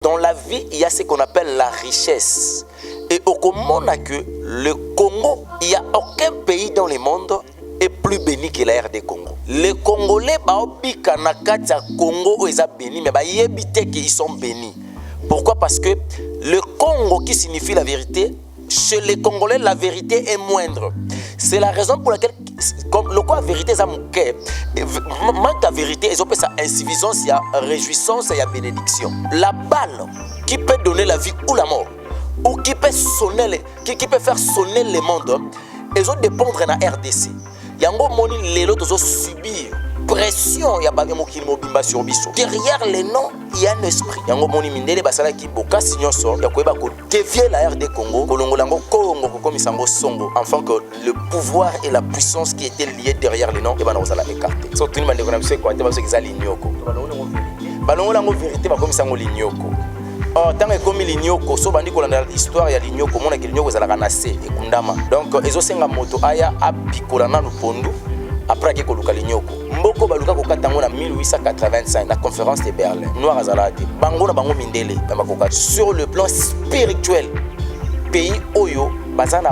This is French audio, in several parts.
Dans la vie, il y a ce qu'on appelle la richesse. Et au commun, que le Congo, il n'y a aucun pays dans le monde est plus béni que la RD Congo. Les Congolais, Congo, ils sont bénis, mais ils sont bénis. Pourquoi? Parce que le Congo, qui signifie la vérité, chez les Congolais, la vérité est moindre. C'est la raison pour laquelle, comme le quoi la vérité, ça manque la vérité, ils ont fait ça insuffisance, il y a réjouissance, il y a bénédiction. La balle qui peut donner la vie ou la mort, ou qui peut sonner, qui peut faire sonner le monde, ils ont dépendre de la RDC. Il y a un moment les autres ont subir pression, il y a sur biso. Derrière les noms, il y a un esprit. Il y a un moment mindele basala qui boka signon son, il y a quoi dévier la RD Congo, Kolongolango Kongo comme Isango Songo, enfin que le pouvoir et la puissance qui étaient liés derrière les noms, et ben on va écarter. Surtout nous on a vu quoi, parce que ça lignoko. Balongolango vérité ba comme Isango lignoko. Oh, tant que comme l'ignoko, so bandi ko la histoire ya l'ignoko, mona que l'ignoko za la kanase et kundama. Donc ezo senga moto aya apikola na lupondu après que koluka l'ignoko. Mboko baluka ko katango na 1885 la conférence de Berlin. Noir azalati. Bango na bango mindele bakoka sur le plan spirituel. Pays oyo bazana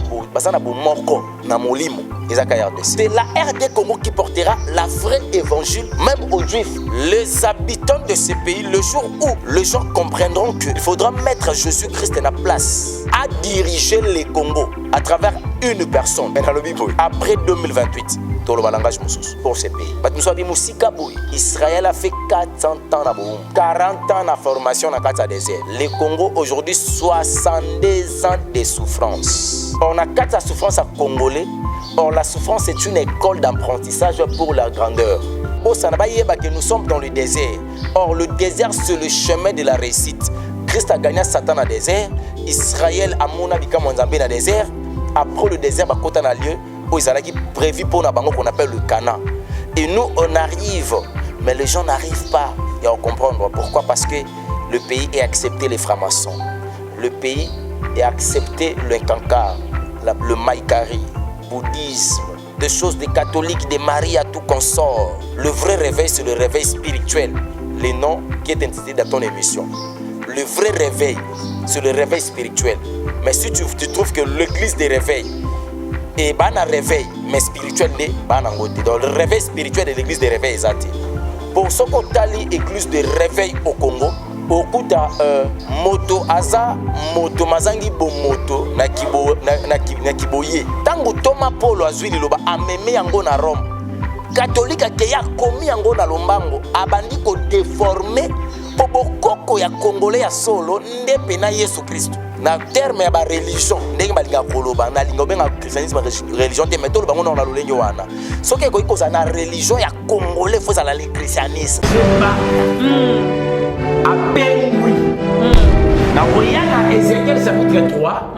bo moko na molimo ezaka RDC. C'est la RD Congo qui portera la vraie évangile même aux Juifs. Les habitants de ce pays, le jour où les gens comprendront qu'il faudra mettre Jésus-Christ en la place à diriger les Congo à travers une personne. Après 2028, dans le langage pour ce pays. Israël a fait 400 ans, 40 ans de formation dans le désert. Le Congo aujourd'hui 62 ans de souffrance. On a 4 souffrances à Congolais. Or la souffrance est une école d'apprentissage pour la grandeur. Que nous sommes dans le désert. Or le désert c'est le chemin de la réussite. Christ a gagné Satan dans le désert. Israël a mon habit dans le désert. Après le désert, il y a un lieu où ils ont prévu pour nous qu'on appelle le Cana. Et nous on arrive, mais les gens n'arrivent pas à comprendre. Pourquoi? Parce que le pays a accepté les francs-maçons. Le pays a accepté le Kankar, le Maïkari, bouddhisme, des choses des catholiques, des maris à tout consort. Le vrai réveil, c'est le réveil spirituel. Le nom qui est intitulé dans ton émission. Le vrai réveil, c'est le réveil spirituel. Mais si tu trouves que l'église des réveils est un réveil, mais spirituel, dans le réveil spirituel de l'église des réveils, pour ce qu'on a l'église de réveil au Congo, au coup de moto aza moto mazangi bo moto na kiboye tango Thomas Paul azwili loba ameme yango na Rome catholique akeya komi yango na lombango abandi ko déformer po bokoko ya congolais ya solo ndepe na Yesu Kristo na terme ya ba religion ndenge balinga koloba na lingo benga christianisme religion te metolo bango na lolenge wana soki ko ikoza na religion ya congolais faut ça la christianisme appelle oui. Dans Ézéchiel chapitre 3,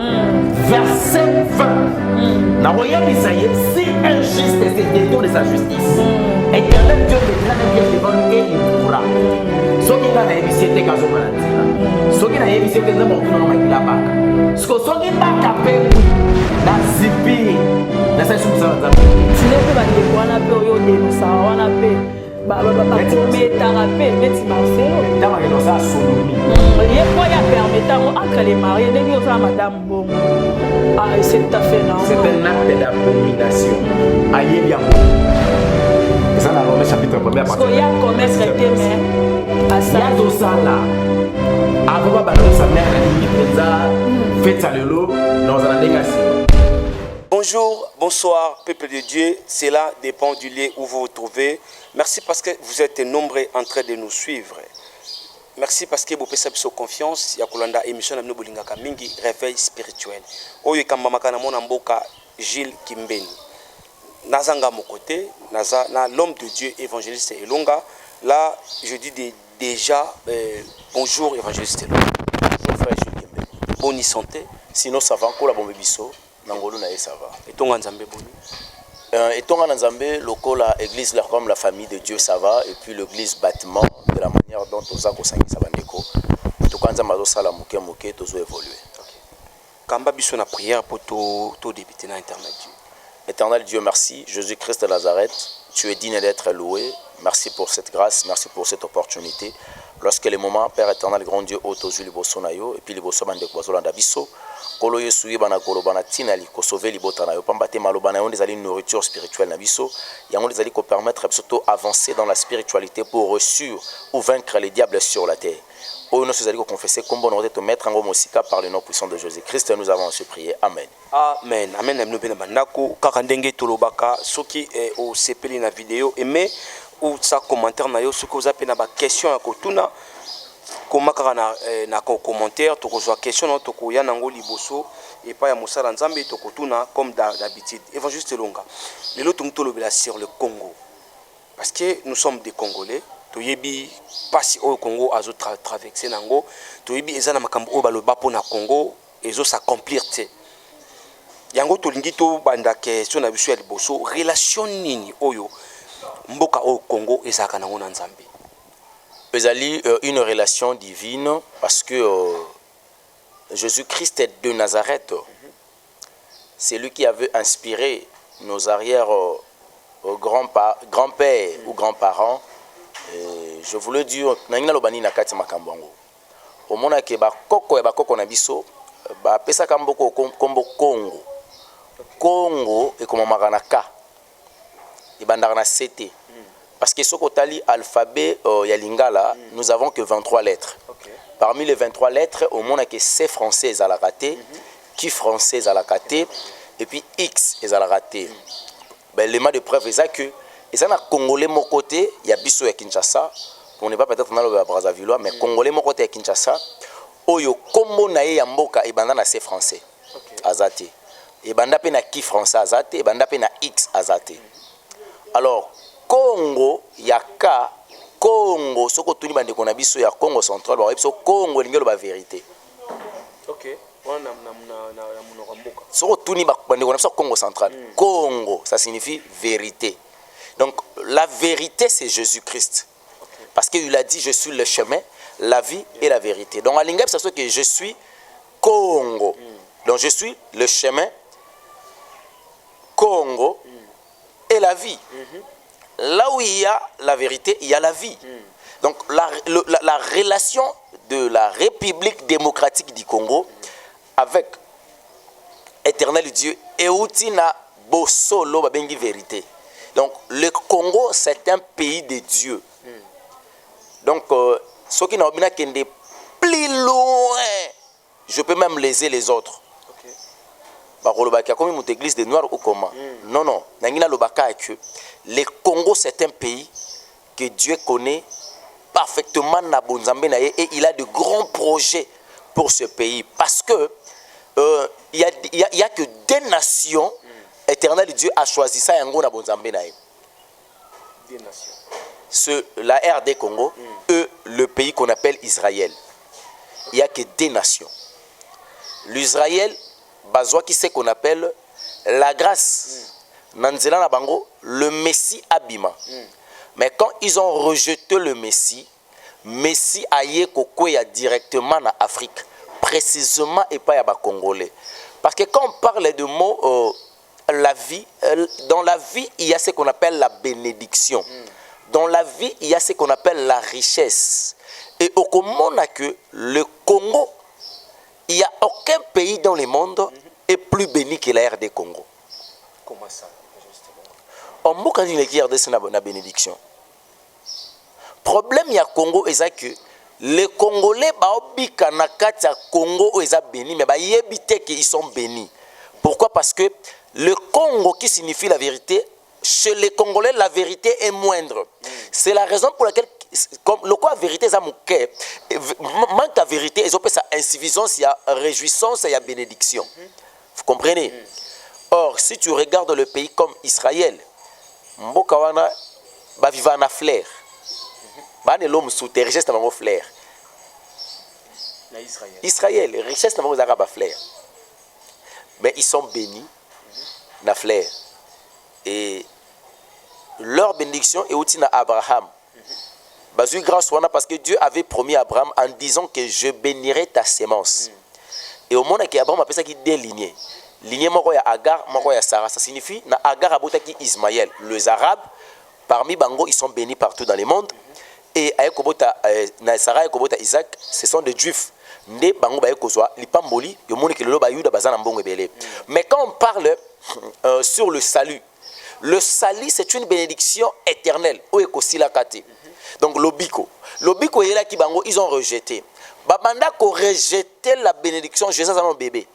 verset 20. Dans Isaïe, si injuste se détourne de sa justice, éternel Dieu de devant lui et il pourra. Ce qui a évité quand on a dit, ce qui a évité que nous avons la bac. Ce que qui n'a qu'à faire, dans Zipi, dans cette chose. Si les gens ont un peu de ça, on a peu. Entre les mariés, madame bon. C'est tout à fait normal. C'est un acte d'abomination. Aïe, ça dans le chapitre 1er. Parce qu'il y a un commerce mais à ça. Il y a ça là. Avant de sa mère, elle a dit faites ça le lot dans un dégât. Bonjour, bonsoir, peuple de Dieu. Cela dépend du lieu où vous vous trouvez. Merci parce que vous êtes nombreux en train de nous suivre. Merci parce que vous avez cette confiance. Il y a une émission de Bolingaka Mingi, réveil spirituel. Oyo kambamaka na mona mboka Gilles Kimbeni. Nazanga mon côté, na l'homme de Dieu évangéliste Elonga. Là, je dis déjà bonjour évangéliste Elonga. Bonjour frère Gilles Kimbeni. Bonne santé. Sinon ça va encore la bombe biso. Nangolo na ça va. Et ton Nzambe boni. Et ton Nzambe lokola église là comme la famille de Dieu ça va et puis l'église bâtiment de la manière dont toza ko sangisa bandeko. To kanza mazo sala moke tozo évoluer. Kamba biso na prière pour to débuter na internet. Éternel Dieu merci, Jésus-Christ de Nazareth, tu es digne d'être loué. Merci pour cette grâce, merci pour cette opportunité. lorsque le moment, Père éternel, grand Dieu, autour liboso na yo, et puis liboso bande kwazolanda biso, kolo yesu yebana kolo bana tinali ko sauver libota na yo, pambate maloba na yo des nourriture spirituelle na biso, yango des ali ko permettre surtout avancer dans la spiritualité pour reçu ou vaincre les diables sur la terre. Oh, nous allons confesser comme bon te mettre en gomosika par le nom puissant de Jésus-Christ. Nous avons aussi prié. Amen. Amen. Amen. Nous benons bandako kakandenge tolobaka soki au sepeli na vidéo aimé ou sa commentaire na yo soki oza pe na ba question ya kotuna koma kaka na commentaire to kozwa question na to ko ya nango liboso et pas ya mosala nzambe to kotuna comme d'habitude. Évangéliste Longa. Lelo tolobela sur le Congo parce que nous sommes des Congolais. Toyebi pasi au Congo azo traverser nango toyebi ezana makambo o baloba pona Congo ezo s'accomplir te yango tolingi to banda question na biso ya liboso relation nini oyo mboka au Congo ezaka nango na Nzambe ezali une relation divine parce que Jésus-Christ de Nazareth c'est lui qui avait inspiré nos arrières grands-pères ou grands-parents. Je voulais dire nangina lobani na kati makambongo omona ke ba koko na biso ba pesa kamboko kombo Congo Congo et comme maganaka et bandaka na CT parce que soko tali alphabet ya lingala nous avons que 23 lettres. Parmi les 23 lettres omona ke C français à la raté qui français à la raté et puis X est à la raté. Ben l'élément de preuve est que et ça, na Congolais mon côté, il y a biso ya Kinshasa, on n'est pas peut-être dans le Brazzaville, mais Congolais mon côté à Kinshasa, oyo kombo na ye ya mboka et banda na C français, azate. Et banda pe na qui français azate, et banda pe na X azate. Alors Congo ya ka Congo, soko tuni bande kona biso ya Congo central, ba biso Congo lingelo ba vérité. OK. Wana na mboka. Soko tuni ba bande kona biso Congo central. Congo, ça signifie vérité. Donc la vérité c'est Jésus-Christ. Parce qu'il a dit je suis le chemin, la vie et la vérité. Donc à l'ingab c'est ce que je suis Congo. Donc je suis le chemin Congo et la vie. Là où il y a la vérité, il y a la vie. Donc la relation de la République démocratique du Congo avec Éternel Dieu et Outina Bosolo Babengi vérité. Donc le Congo c'est un pays de Dieu. Donc ceux qui n'ont pas qu'un plus loin, je peux même léser les autres. Comme une église de noirs ou comment? Non, non. Le Congo c'est un pays que Dieu connaît parfaitement et il a de grands projets pour ce pays parce que il y a que des nations. Éternel Dieu a choisi ça yango na bonzambe na ye. Des nations. La RD Congo, le pays qu'on appelle Israël. Il n'y a que des nations. L'Israël, bazwa qui c'est qu'on appelle la grâce. Nanzela na bango, le Messie abima. Mais quand ils ont rejeté le Messie aye kokoya directement en Afrique, précisément et pas ya Congolais. Parce que quand on parle de mots la vie, dans la vie, il y a ce qu'on appelle la bénédiction. Dans la vie, il y a ce qu'on appelle la richesse. Et au Congo, que le Congo, il n'y a aucun pays dans le monde est plus béni que la RD Congo. Comment ça? On peut quand il y a la bénédiction. Problème il y a Congo est que les Congolais baobika na kati ya Congo est béni mais ba yebite qu'ils sont bénis. Pourquoi? Parce que le Congo qui signifie la vérité, chez les Congolais la vérité est moindre. C'est la raison pour laquelle comme le quoi vérité ça manque la vérité ils ont fait ça insuffisance, il y a réjouissance, il y a bénédiction. Vous comprenez? Or si tu regardes le pays comme Israël, mboka wana ba vivre na flair. Ba ne l'homme sous terre richesse na flair. Israël, richesse na ba flair. Mais ils sont bénis na flair. Et leur bénédiction est aussi à Abraham. Basu grâce parce que Dieu avait promis à Abraham en disant que je bénirai ta sémence. Et au moment où Abraham appelle ça qui déligné. Ligné moko ya Agar, moko ya Sarah, ça signifie na Agar abota qui Ismaël. Les Arabes parmi Bango ils sont bénis partout dans le monde et ayekobota na Sarah ayekobota Isaac, ce sont des juifs. Nde bango bayekozwa lipamboli yo moni ke lelo bayuda bazana mbongo ebele. Mais quand on parle sur le salut c'est une bénédiction éternelle o ekosila kate. Donc lobiko yela ki bango ils ont rejeté. Babanda ko rejeté la bénédiction Jésus a un bébé.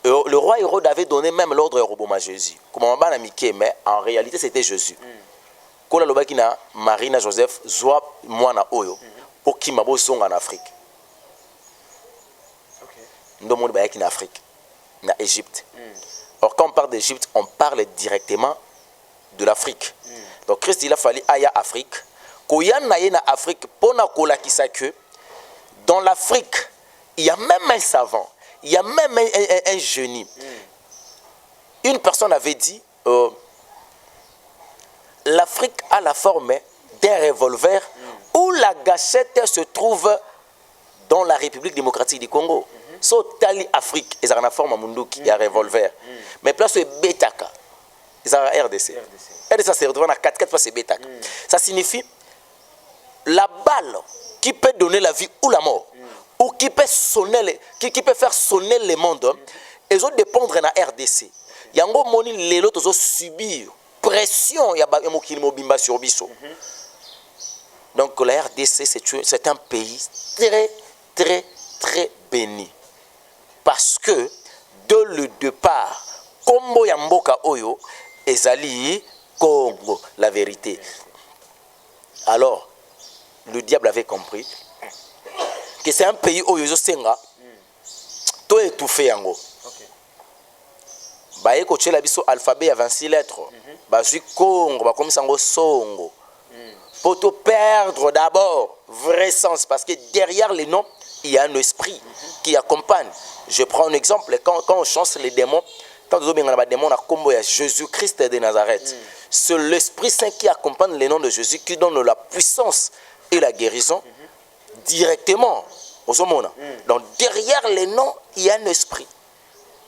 Le roi Hérode avait donné même l'ordre à Jésus. Comment on a Mickey, mais en réalité c'était Jésus. Quand on a dit Marie et Joseph, Zoa Moana Oyo, pour qui m'a besoin en Afrique. Nous sommes en Afrique, en Égypte. Or, quand on parle d'Égypte, on parle directement de l'Afrique. Donc, Christ, il a fallu aller en Afrique. Quand il y a en Afrique, pour que dans l'Afrique, il y a même un savant. Il y a même un génie. Une personne avait dit l'Afrique a la forme d'un revolver où la gâchette se trouve dans la République démocratique du Congo. So tali Afrique, ils ont la forme munduki, il y a revolver. Mais place c'est Betaka. Ils ont RDC. RDC se retrouve dans 4 fois c'est Betaka. Ça signifie la balle qui peut donner la vie ou la mort. Ou qui peut sonner, qui peut faire sonner le monde, ils ont dépendre de la RDC. Yango moni les autres ont subir pression ya ba mokili mobimba sur biso. Donc la RDC c'est un pays très très très béni parce que de le départ kombo ya mboka oyo ezali Congo la vérité. Alors le diable avait compris que c'est un pays où ils ont tout étouffé yango. Baye ko tshela biso alphabet à 26 lettres. Bazui Congo ba comme sango songo. Pour tout perdre d'abord vrai sens parce que derrière les noms il y a un esprit qui accompagne. Je prends un exemple quand on chasse les démons, quand on a des démons à combo ya Jésus-Christ de Nazareth. C'est l'Esprit Saint qui accompagne les noms de Jésus qui donne la puissance et la guérison directement aux hommes. Donc derrière les noms, il y a un esprit.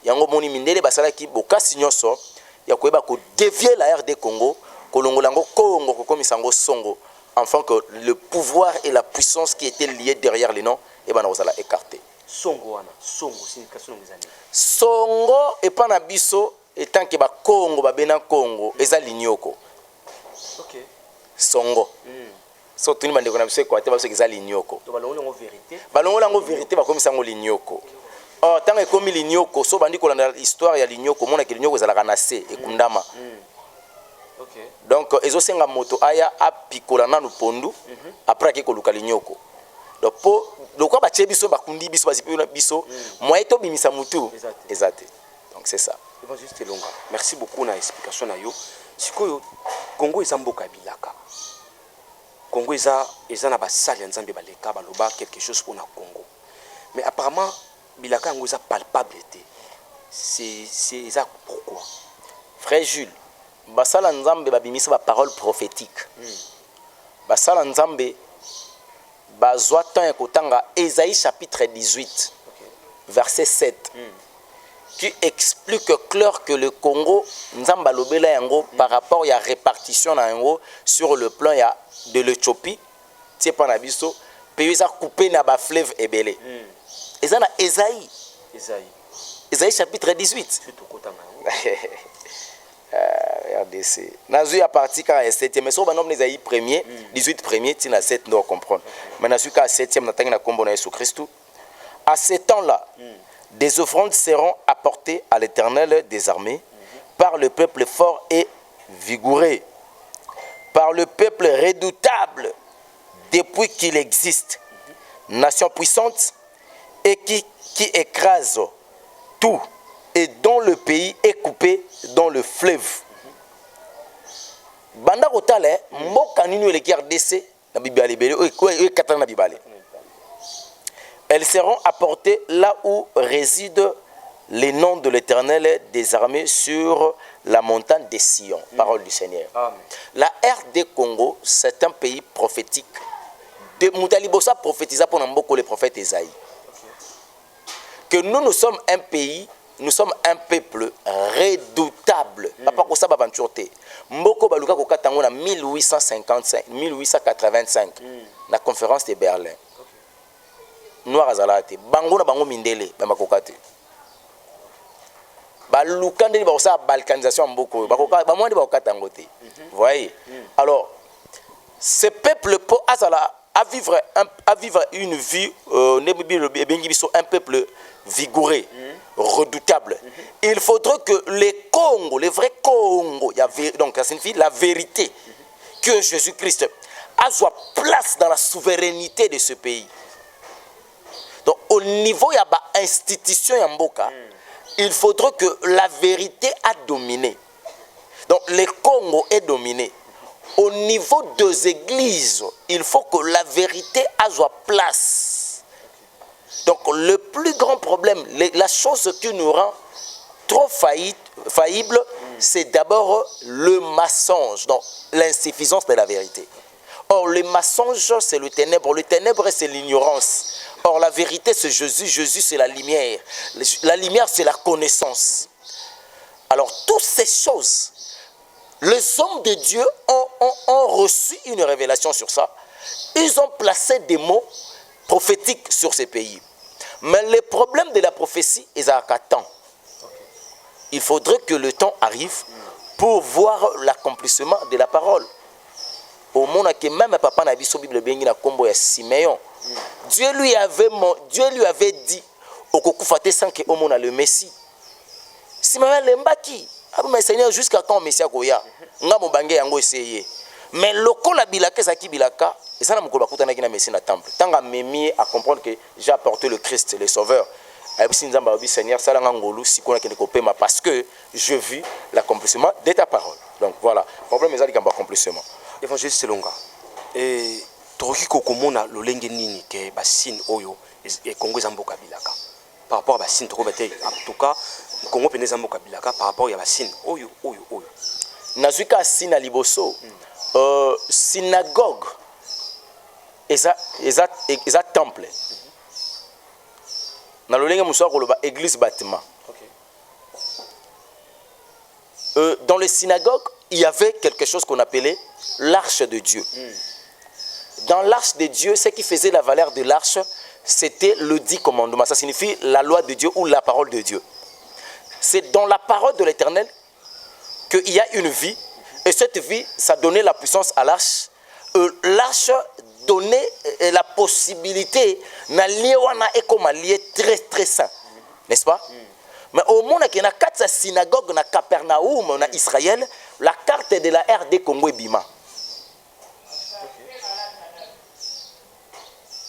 Yango moni mindele basala ki boka sinyoso ya koyeba ko dévier la RD Congo, kolongolango Congo ko komisango songo, afin que le pouvoir et la puissance qui étaient liés derrière les noms et ben osala écarté. Songo wana, songo signification ngizani. Songo et pas na biso etant que ba Congo ba bena Congo eza linyoko. OK. Songo. So tuni bande kona biso ko te ba biso eza linyoko. To balongo ngo vérité. Balongo lango vérité ba komisango linyoko. Oh, tant que comme l'ignoko, so bandi kolanda histoire ya l'ignoko, mona ke l'ignoko ezalaka na se ekundama. OK. Donc ezosenga moto aya apikola na pondu après ke koluka l'ignoko. Donc po lokwa ba tchebiso bakundi biso bazipi biso, moye to bimisa mutu. Exact. Donc c'est ça. Évangéliste Longa. Merci beaucoup na explication na yo. Sikoyo Congo ezamboka bilaka. Congo eza na basali nzambe baleka baloba quelque chose pour na Congo. Mais apparemment bilaka ngo eza palpable té. C'est ça pourquoi? Frère Jules, basala nzambe babimisa ba parole prophétique. Basala nzambe bazwa tan ekotanga Ésaïe chapitre 18 verset 7 qui explique clair que le Congo nzamba lobela yango par rapport à la répartition na yango sur le plan ya de l'Éthiopie, c'est pas na biso pays ça coupé na ba fleuve ebele. Et ça na Ésaïe chapitre 18. RDC. Nazu à partir quand 7e mais so ba nom Ésaïe 1er 18 1er tina 7 nous comprendre. Mais nazu ka 7e na tangi na kombo na Jésus Christ. À ce temps-là, des offrandes seront apportées à l'Éternel des armées par le peuple fort et vigoureux, par le peuple redoutable depuis qu'il existe, nation puissante et qui écrase tout et dont le pays est coupé dans le fleuve. Banda kotale mboka ninu eleki RDC na bibale bele o katana bibale. Elles seront apportées là où résident les noms de l'Éternel des armées sur la montagne des Sion. Parole du Seigneur. Amen. La RD Congo, c'est un pays prophétique. De Moutalibosa prophétisa pour Namboko le prophète Esaïe. Que nous sommes un pays nous sommes un peuple redoutable. Papa ko saba aventure te. Mboko baluka ko katango na 1855, 1885 na conférence de Berlin. Noir azalate. Bango na bango mindele ba makokate. Baluka ndeli ba sa balkanisation mboko. Bakoka ba mwandi ba kokatango te. Voyez. Alors ce peuple po azala à vivre une vie un peuple vigoureux, redoutable. Il faudrait que les Congos, les vrais Congos, donc ça signifie la vérité, que Jésus-Christ a sa place dans la souveraineté de ce pays. Donc au niveau, il y a une institution Yamboka, il faudrait que la vérité a dominé. Donc le Congo est dominé. Au niveau des églises, il faut que la vérité a sa place. Donc le plus grand problème, la chose qui nous rend trop faillible, c'est d'abord le mensonge, donc l'insuffisance de la vérité. Or le mensonge, c'est le ténèbre c'est l'ignorance. Or la vérité c'est Jésus, Jésus c'est la lumière c'est la connaissance. Alors toutes ces choses, les hommes de Dieu ont reçu une révélation sur ça. Ils ont placé des mots prophétiques sur ces pays. Mais le problème de la prophétie est à temps. Il faudrait que le temps arrive pour voir l'accomplissement de la parole. Au monde que même papa n'a vu sur la Bible bengi na kombo ya Siméon. Dieu lui avait dit au kokufate sans que on a le Messie. Siméon lembaki. Ah mais Seigneur jusqu'à quand Messie akoya? Nga mobange yango essayé. Mais lokola bilaka saki bilaka et ça na mukolo bakutana ki na Messie na temple. Tanga memi à comprendre que j'ai apporté le Christ le sauveur. Seigneur, parce que je vis l'accomplissement de ta parole. Donc voilà, le problème est l'accomplissement. Évangéliste Selonga, et Toroki Kokomona, le Lengenini, qui est Bassin Oyo, et Congo Zamboka Bilaka. Par rapport à Bassin Torobate, en tout cas, Congo Pene Zamboka Bilaka, par rapport à Bassin Oyo. Nazuka Sina Liboso, synagogue, et ça temple. Dans l'église bâtiment. Dans les synagogues, il y avait quelque chose qu'on appelait l'arche de Dieu. Dans l'arche de Dieu, ce qui faisait la valeur de l'arche, c'était le 10 commandements. Ça signifie la loi de Dieu ou la parole de Dieu. C'est dans la parole de l'Éternel qu'il y a une vie. Et cette vie, ça donnait la puissance à l'arche. L'arche donnait la possibilité d'allier comme allié très très saint, n'est-ce pas? Mais au moment où il y a 4 synagogues na Capernaum, en Israël, la carte de la RD Congo est bima.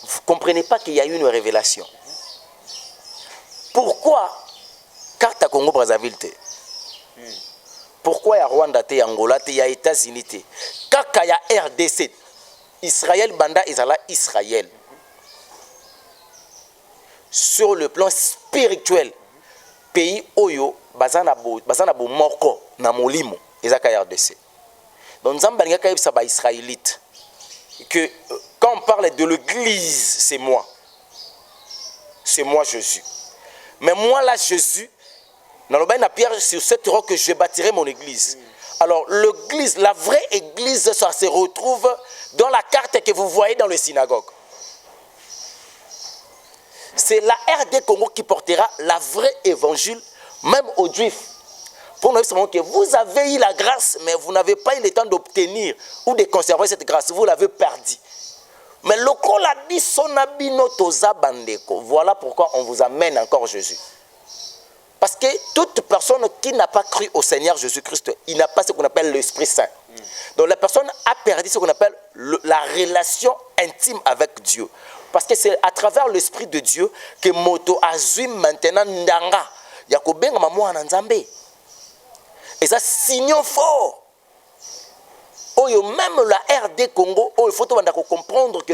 Vous ne comprenez pas qu'il y a eu une révélation. Pourquoi carte à Congo Brazzaville? Pourquoi il y a Rwanda, il y a Angola, il y a États-Unis? Quand il y a RDC, Israël, Banda, Israël. Sur le plan spirituel, pays Oyo, Bazana bo moko na molimo, ezaka RDC. Donc Zambania ka yebisa ba israélite que quand on parle de l'église, c'est moi. C'est moi Jésus. Mais moi là Jésus, dans le bain de pierre sur cette roche que je bâtirai mon église. Alors l'église, la vraie église, ça se retrouve dans la carte que vous voyez dans les synagogues. C'est la RD Congo qui portera la vraie évangile, même aux Juifs. Pour nous dire que vous avez eu la grâce, mais vous n'avez pas eu le temps d'obtenir ou de conserver cette grâce. Vous l'avez perdue. Mais voilà pourquoi on vous amène encore Jésus. Parce que toute personne qui n'a pas cru au Seigneur Jésus-Christ, il n'a pas ce qu'on appelle l'Esprit Saint. Donc la personne a perdu ce qu'on appelle la relation intime avec Dieu. Parce que c'est à travers l'Esprit de Dieu que Moto Azui maintenant Ndanga. Yakobenga mamoa Nzambe. Et ça signe fort. Même la RD Congo, il faut comprendre que